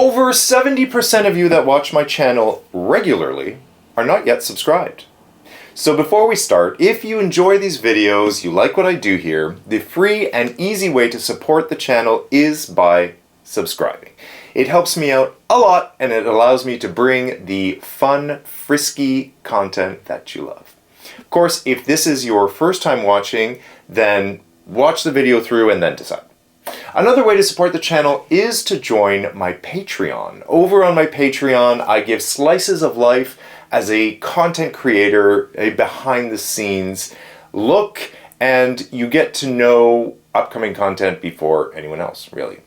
Over 70% of you that watch my channel regularly are not yet subscribed. So before we start, if you enjoy these videos, you like what I do here, the free and easy way to support the channel is by subscribing. It helps me out a lot and it allows me to bring the fun, frisky content that you love. Of course, if this is your first time watching, then watch the video through and then decide. Another way to support the channel is to join my Patreon. Over on my Patreon, I give slices of life as a content creator, a behind-the-scenes look, and you get to know upcoming content before anyone else, really.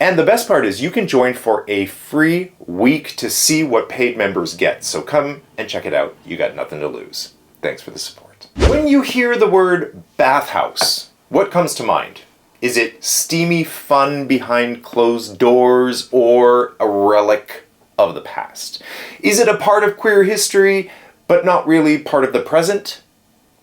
And the best part is you can join for a free week to see what paid members get. So come and check it out. You got nothing to lose. Thanks for the support. When you hear the word bathhouse, what comes to mind? Is it steamy fun behind closed doors or a relic of the past? Is it a part of queer history, but not really part of the present?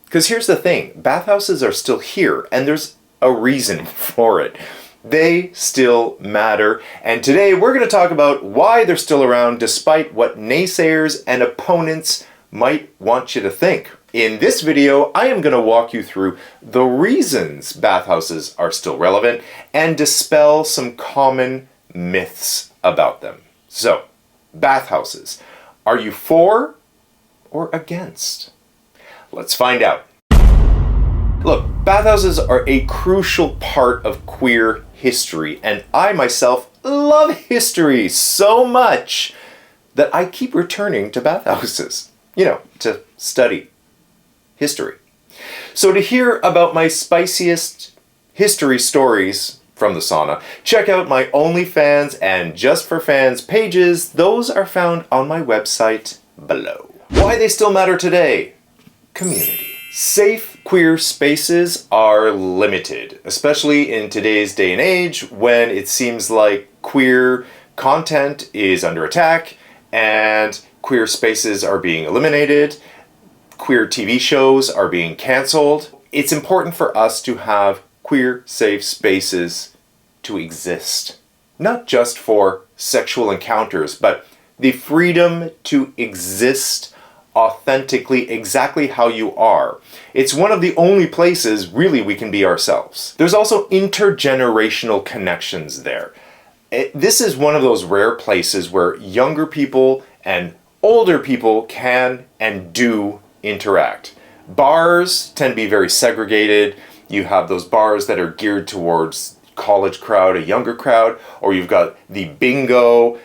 Because here's the thing, bathhouses are still here, and there's a reason for it. They still matter, and today we're going to talk about why they're still around despite what naysayers and opponents might want you to think. In this video, I am going to walk you through the reasons bathhouses are still relevant and dispel some common myths about them. So, bathhouses, are you for or against? Let's find out. Look, bathhouses are a crucial part of queer history, and I myself love history so much that I keep returning to bathhouses, to study history. So to hear about my spiciest history stories from the sauna, check out my OnlyFans and Just for Fans pages. Those are found on my website below. Why they still matter today? Community. Safe queer spaces are limited, especially in today's day and age when it seems like queer content is under attack and queer spaces are being eliminated. Queer TV shows are being canceled. It's important for us to have queer safe spaces to exist. Not just for sexual encounters, but the freedom to exist authentically, exactly how you are. It's one of the only places really we can be ourselves. There's also intergenerational connections there. This is one of those rare places where younger people and older people can and do interact. Bars tend to be very segregated. You have those bars that are geared towards college crowd, a younger crowd, or you've got the bingo,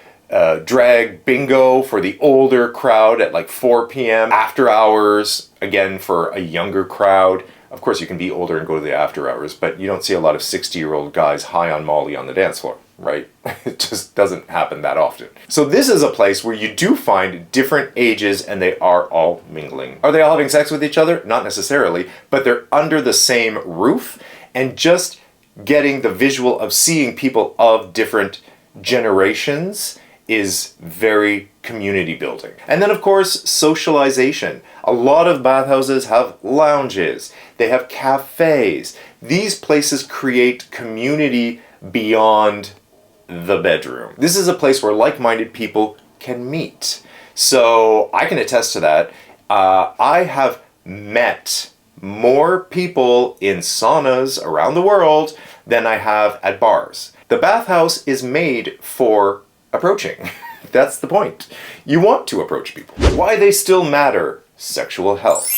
drag bingo for the older crowd at like 4 p.m. After hours, again for a younger crowd. Of course you can be older and go to the after hours, but you don't see a lot of 60-year-old guys high on Molly on the dance floor, right? It just doesn't happen that often. So this is a place where you do find different ages and they are all mingling. Are they all having sex with each other? Not necessarily, but they're under the same roof, and just getting the visual of seeing people of different generations is very community building. And then of course, socialization. A lot of bathhouses have lounges, they have cafes. These places create community beyond the bedroom. This is a place where like-minded people can meet. So I can attest to that. I have met more people in saunas around the world than I have at bars. The bathhouse is made for approaching. That's the point. You want to approach people. Why they still matter? Sexual health.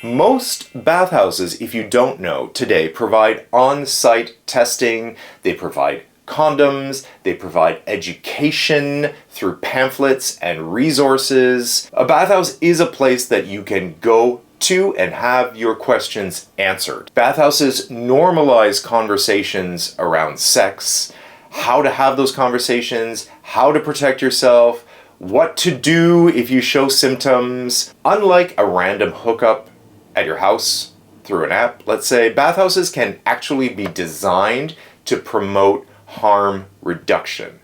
Most bathhouses, if you don't know, today provide on-site testing, they provide condoms, they provide education through pamphlets and resources. A bathhouse is a place that you can go to and have your questions answered. Bathhouses normalize conversations around sex, how to have those conversations, how to protect yourself, what to do if you show symptoms. Unlike a random hookup at your house through an app, let's say, bathhouses can actually be designed to promote harm reduction.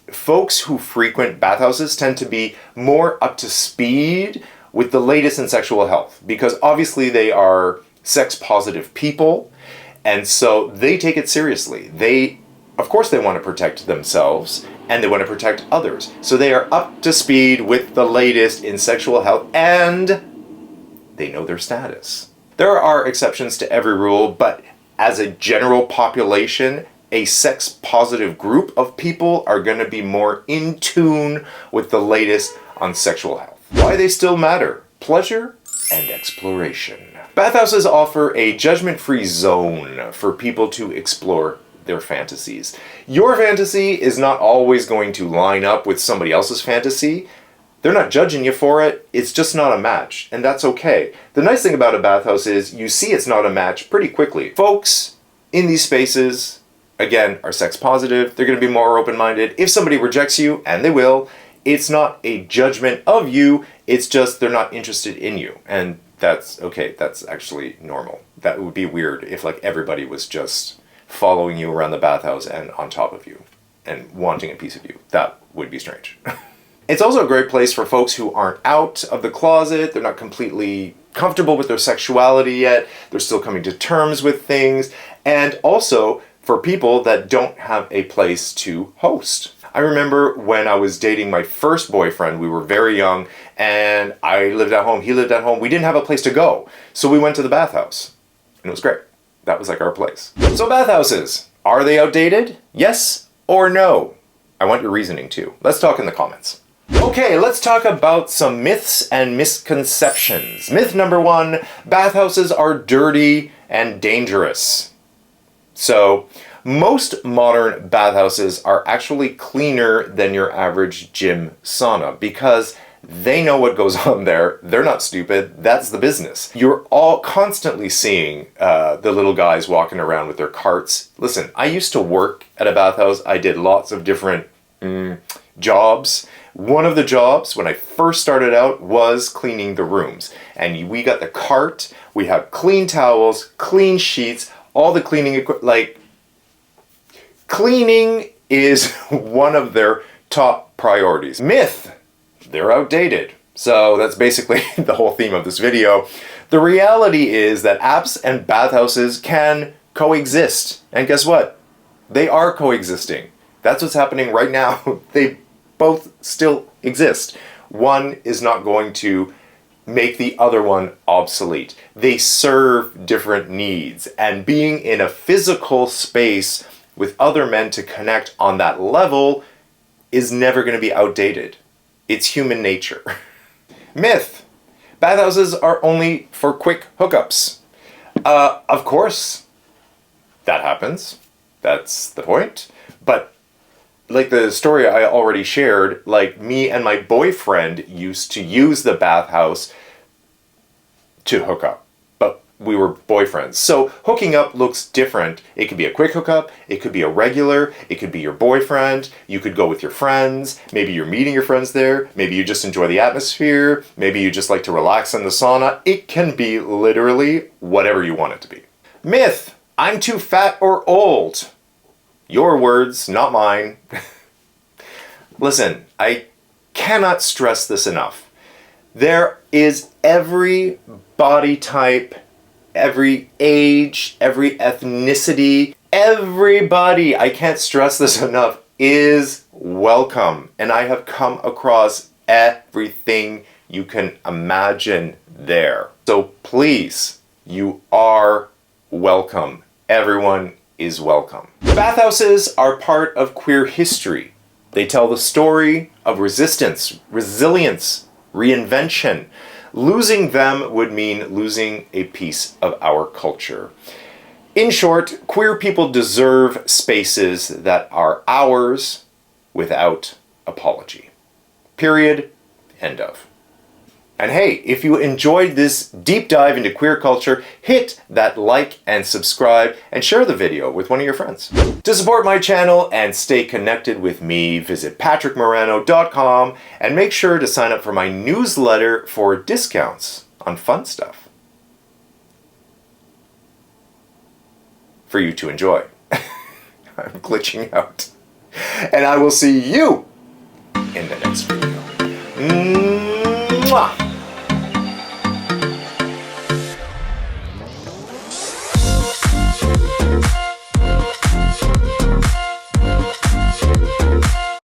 Folks who frequent bathhouses tend to be more up to speed with the latest in sexual health because obviously they are sex positive people, and so they take it seriously. They of course they want to protect themselves and they want to protect others. So they are up to speed with the latest in sexual health and they know their status. There are exceptions to every rule, but as a general population, a sex-positive group of people are going to be more in tune with the latest on sexual health. Why they still matter: pleasure and exploration. Bathhouses offer a judgment-free zone for people to explore their fantasies. Your fantasy is not always going to line up with somebody else's fantasy. They're not judging you for it, it's just not a match, and that's okay. The nice thing about a bathhouse is you see it's not a match pretty quickly. Folks in these spaces, again, are sex positive, they're going to be more open-minded. If somebody rejects you, and they will, it's not a judgment of you, it's just they're not interested in you. And that's okay, that's actually normal. That would be weird if like everybody was just following you around the bathhouse and on top of you and wanting a piece of you. That would be strange. It's also a great place for folks who aren't out of the closet, they're not completely comfortable with their sexuality yet, they're still coming to terms with things, and also for people that don't have a place to host. I remember when I was dating my first boyfriend, we were very young, and I lived at home, he lived at home, we didn't have a place to go, so we went to the bathhouse, and it was great. That was like our place. So bathhouses, are they outdated? Yes or no? I want your reasoning too. Let's talk in the comments. Okay, let's talk about some myths and misconceptions. Myth number 1, bathhouses are dirty and dangerous. So, most modern bathhouses are actually cleaner than your average gym sauna because they know what goes on there. They're not stupid. That's the business. You're all constantly seeing the little guys walking around with their carts. Listen, I used to work at a bathhouse. I did lots of different jobs. One of the jobs when I first started out was cleaning the rooms. And we got the cart, we have clean towels, clean sheets, all the cleaning equipment. Like, cleaning is one of their top priorities. Myth, they're outdated. So that's basically the whole theme of this video. The reality is that apps and bathhouses can coexist. And guess what? They are coexisting. That's what's happening right now. They both still exist. One is not going to make the other one obsolete. They serve different needs, and being in a physical space with other men to connect on that level is never going to be outdated. It's human nature. Myth. Bathhouses are only for quick hookups. Of course, that happens. That's the point. But like the story I already shared, like me and my boyfriend used to use the bathhouse to hook up, but we were boyfriends. So hooking up looks different. It could be a quick hookup, it could be a regular, it could be your boyfriend, you could go with your friends, maybe you're meeting your friends there, maybe you just enjoy the atmosphere, maybe you just like to relax in the sauna. It can be literally whatever you want it to be. Myth, I'm too fat or old. Your words, not mine. Listen, I cannot stress this enough. There is every body type, every age, every ethnicity, everybody, I can't stress this enough, is welcome. And I have come across everything you can imagine there. So please, you are welcome. Everyone is welcome. Bathhouses are part of queer history. They tell the story of resistance, resilience, reinvention. Losing them would mean losing a piece of our culture. In short, queer people deserve spaces that are ours without apology. Period. End of. And hey, if you enjoyed this deep dive into queer culture, hit that like and subscribe and share the video with one of your friends. To support my channel and stay connected with me, visit patrickmarano.com and make sure to sign up for my newsletter for discounts on fun stuff for you to enjoy. I'm glitching out. And I will see you in the next video. Mwah!